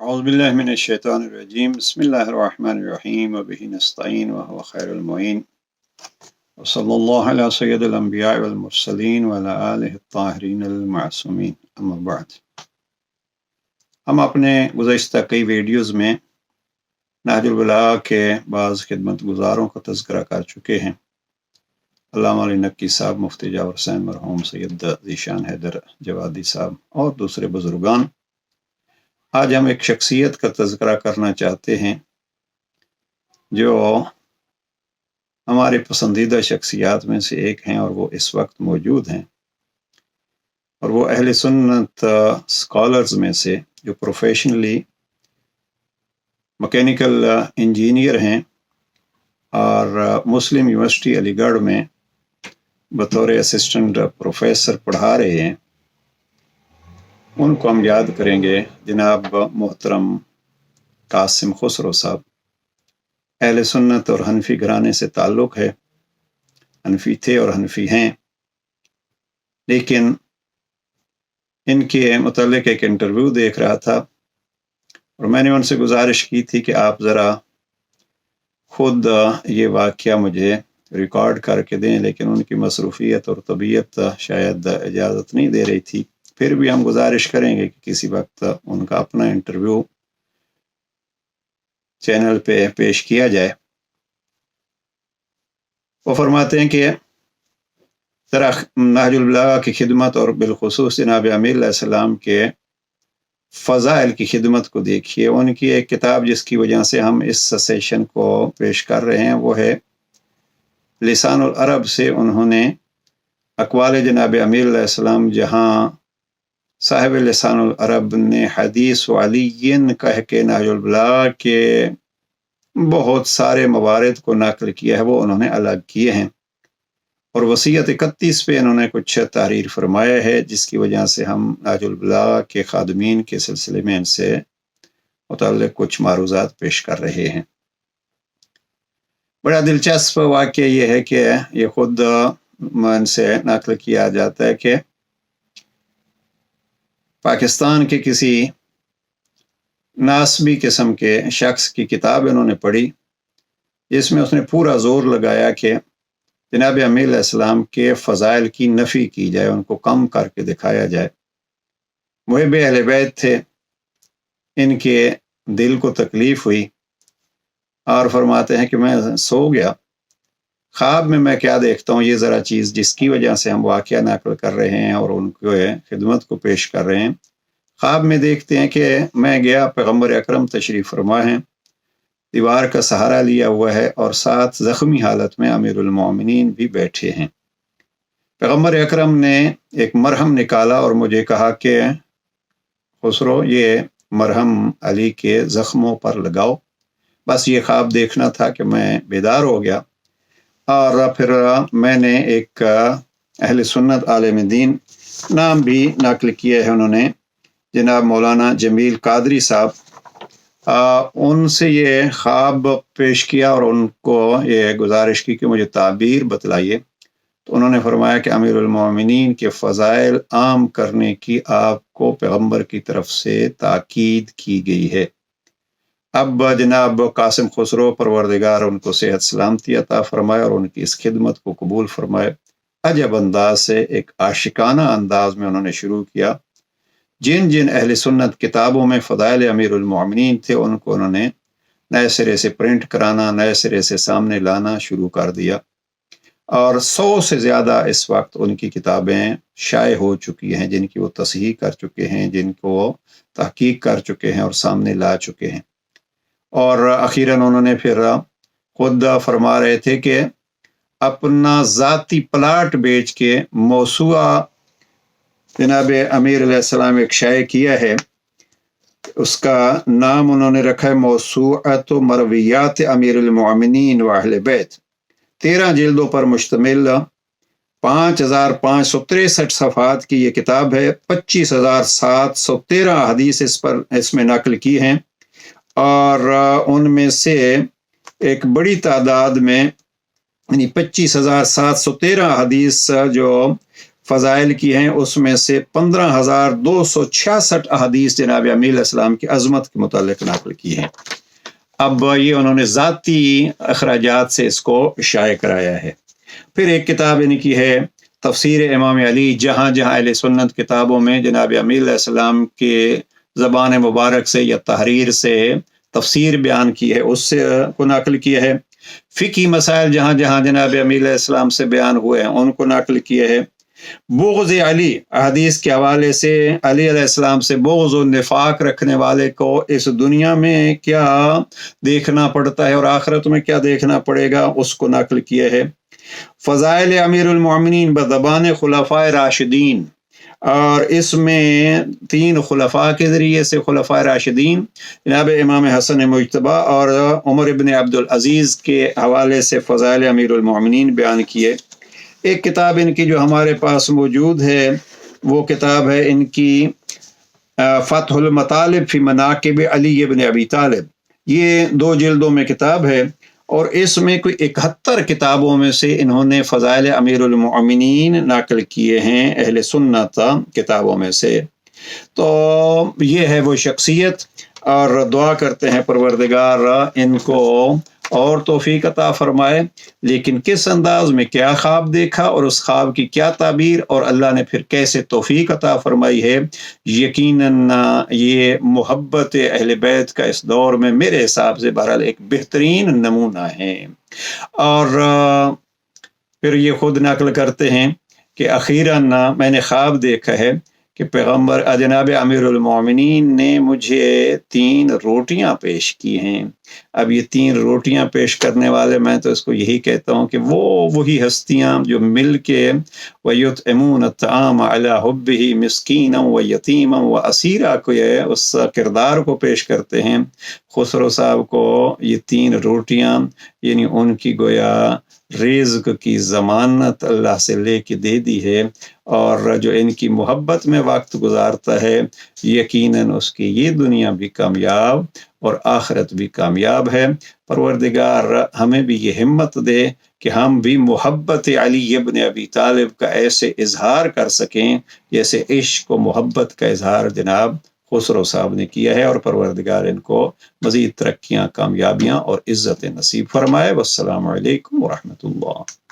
أعوذ بالله من الشيطان الرجيم بسم الله الرحمن الرحيم وبه نستعين وهو خير المعين وصلى الله على سيد الأنبياء والمرسلين وعلى آله الطاهرين المعصومين أما بعد۔ ہم اپنے گزشتہ کئی ویڈیوز میں نہج البلاغہ کے بعض خدمت گزاروں کا تذکرہ کر چکے ہیں۔ علامہ علی نقی صاحب، مفتی جاور حسین مرحوم، سید ذیشان حیدر جوادی صاحب اور دوسرے بزرگان۔ آج ہم ایک شخصیت کا تذکرہ کرنا چاہتے ہیں جو ہمارے پسندیدہ شخصیات میں سے ایک ہیں، اور وہ اس وقت موجود ہیں، اور وہ اہل سنت اسکالرز میں سے جو پروفیشنلی مکینیکل انجینئر ہیں اور مسلم یونیورسٹی علی گڑھ میں بطور اسسٹنٹ پروفیسر پڑھا رہے ہیں۔ ان کو ہم یاد کریں گے، جناب محترم قاسم خسرو صاحب۔ اہل سنت اور حنفی گھرانے سے تعلق ہے، حنفی تھے اور حنفی ہیں، لیکن ان کے متعلق ایک انٹرویو دیکھ رہا تھا اور میں نے ان سے گزارش کی تھی کہ آپ ذرا خود یہ واقعہ مجھے ریکارڈ کر کے دیں، لیکن ان کی مصروفیت اور طبیعت شاید اجازت نہیں دے رہی تھی۔ پھر بھی ہم گزارش کریں گے کہ کسی وقت ان کا اپنا انٹرویو چینل پہ پیش کیا جائے۔ وہ فرماتے ہیں کہ ذرا نہج البلاغہ کی خدمت اور بالخصوص جناب امیر علیہ السلام کے فضائل کی خدمت کو دیکھیے۔ ان کی ایک کتاب جس کی وجہ سے ہم اس سیشن کو پیش کر رہے ہیں وہ ہے لسان العرب سے انہوں نے اقوال جناب امیر علیہ السلام، جہاں صاحب لسان العرب نے حدیث علی کہہ کے نہج البلاغہ کے بہت سارے موارد کو نقل کیا ہے، وہ انہوں نے الگ کیے ہیں، اور وصیت 31 پہ انہوں نے کچھ تحریر فرمایا ہے، جس کی وجہ سے ہم نہج البلاغہ کے خادمین کے سلسلے میں ان سے متعلق کچھ معروضات پیش کر رہے ہیں۔ بڑا دلچسپ واقعہ یہ ہے کہ یہ خود ان سے نقل کیا جاتا ہے کہ پاکستان کے کسی ناسبی قسم کے شخص کی کتاب انہوں نے پڑھی، جس میں اس نے پورا زور لگایا کہ جناب امیر علیہ السلام کے فضائل کی نفی کی جائے، ان کو کم کر کے دکھایا جائے۔ محب اہل بیت تھے، ان کے دل کو تکلیف ہوئی اور فرماتے ہیں کہ میں سو گیا، خواب میں میں کیا دیکھتا ہوں، یہ ذرا چیز جس کی وجہ سے ہم واقعہ نقل کر رہے ہیں اور ان کو خدمت کو پیش کر رہے ہیں۔ خواب میں دیکھتے ہیں کہ میں گیا، پیغمبر اکرم تشریف فرما ہیں، دیوار کا سہارا لیا ہوا ہے، اور ساتھ زخمی حالت میں امیر المومنین بھی بیٹھے ہیں۔ پیغمبر اکرم نے ایک مرہم نکالا اور مجھے کہا کہ خسرو، یہ مرہم علی کے زخموں پر لگاؤ۔ بس یہ خواب دیکھنا تھا کہ میں بیدار ہو گیا، اور پھر میں نے ایک اہل سنت عالم دین نام بھی نقل کیا ہے انہوں نے، جناب مولانا جمیل قادری صاحب، ان سے یہ خواب پیش کیا اور ان کو یہ گزارش کی کہ مجھے تعبیر بتلائیے، تو انہوں نے فرمایا کہ امیر المومنین کے فضائل عام کرنے کی آپ کو پیغمبر کی طرف سے تاکید کی گئی ہے۔ اب جناب قاسم خسرو، پروردگار ان کو صحت سلامتی عطا فرمائے اور ان کی اس خدمت کو قبول فرمائے، عجب انداز سے ایک عاشقانہ انداز میں انہوں نے شروع کیا۔ جن جن اہل سنت کتابوں میں فضائل امیر المومنین تھے، ان کو انہوں نے نئے سرے سے پرنٹ کرانا، نئے سرے سے سامنے لانا شروع کر دیا، اور 100 سے زیادہ اس وقت ان کی کتابیں شائع ہو چکی ہیں، جن کی وہ تصحیح کر چکے ہیں، جن کو وہ تحقیق کر چکے ہیں اور سامنے لا چکے ہیں۔ اور اخیراً انہوں نے پھر خود فرما رہے تھے کہ اپنا ذاتی پلاٹ بیچ کے موسوعہ جناب امیر علیہ السلام ایک شائع کیا ہے، اس کا نام انہوں نے رکھا ہے موسوعۃ مرویات امیر المومنین و اہل بیت۔ 13 جلدوں پر مشتمل 5563 صفحات کی یہ کتاب ہے۔ 25713 حدیث اس میں نقل کی ہیں، اور ان میں سے ایک بڑی تعداد میں یعنی 25713 حدیث جو فضائل کی ہیں، اس میں سے 15,266 احادیث جناب امیر علیہ السلام کی عظمت کے متعلق نقل کی ہیں۔ اب یہ انہوں نے ذاتی اخراجات سے اس کو شائع کرایا ہے۔ پھر ایک کتاب ان کی ہے تفسیر امام علی، جہاں جہاں اہل سنت کتابوں میں جناب امیر علیہ السلام کے زبان مبارک سے یا تحریر سے تفسیر بیان کی ہے، اس سے کو نقل کیا ہے۔ فقہی مسائل جہاں جہاں جناب امیر علیہ السلام سے بیان ہوئے ہیں ان کو نقل کیا ہے۔ بغض علی حدیث کے حوالے سے، علی علیہ السلام سے بغض و نفاق رکھنے والے کو اس دنیا میں کیا دیکھنا پڑتا ہے اور آخرت میں کیا دیکھنا پڑے گا، اس کو نقل کیا ہے۔ فضائل امیر المومنین بزبان خلفائے راشدین، اور اس میں 3 خلفاء کے ذریعے سے خلفاء راشدین جناب امام حسن مجتبی اور عمر ابن عبدالعزیز کے حوالے سے فضائل امیر المومنین بیان کیے۔ ایک کتاب ان کی جو ہمارے پاس موجود ہے وہ کتاب ہے ان کی فتح المطالب فی مناقب علی ابن ابی طالب، یہ 2 جلدوں میں کتاب ہے، اور اس میں کوئی 71 کتابوں میں سے انہوں نے فضائل امیر المومنین نقل کیے ہیں اہل سنت کتابوں میں سے۔ تو یہ ہے وہ شخصیت، اور دعا کرتے ہیں پروردگار ان کو اور توفیق عطا فرمائے، لیکن کس انداز میں کیا خواب دیکھا اور اس خواب کی کیا تعبیر اور اللہ نے پھر کیسے توفیق عطا فرمائی ہے، یقیناً یہ محبت اہل بیت کا اس دور میں میرے حساب سے بہرحال ایک بہترین نمونہ ہے۔ اور پھر یہ خود نقل کرتے ہیں کہ اخیراً میں نے خواب دیکھا ہے کہ پیغمبر جناب امیر المومنین نے مجھے 3 روٹیاں پیش کی ہیں۔ اب یہ 3 روٹیاں پیش کرنے والے، میں تو اس کو یہی کہتا ہوں کہ وہی ہستیاں جو مل کے وَيُطْعِمُونَ الطَّعَامَ عَلَىٰ حُبِّهِ مِسْكِينًا وَيَتِيمًا وَأَسِيرًا کو اس کردار کو پیش کرتے ہیں۔ خسرو صاحب کو یہ 3 روٹیاں یعنی ان کی گویا رزق کی ضمانت اللہ سے لے کے دے دی ہے، اور جو ان کی محبت میں وقت گزارتا ہے یقیناً اس کی یہ دنیا بھی کامیاب اور آخرت بھی کامیاب ہے۔ پروردگار ہمیں بھی یہ ہمت دے کہ ہم بھی محبت علی ابن ابی طالب کا ایسے اظہار کر سکیں جیسے عشق و محبت کا اظہار جناب خسرو صاحب نے کیا ہے، اور پروردگار ان کو مزید ترقیاں، کامیابیاں اور عزت نصیب فرمائے۔ والسلام علیکم ورحمۃ اللہ۔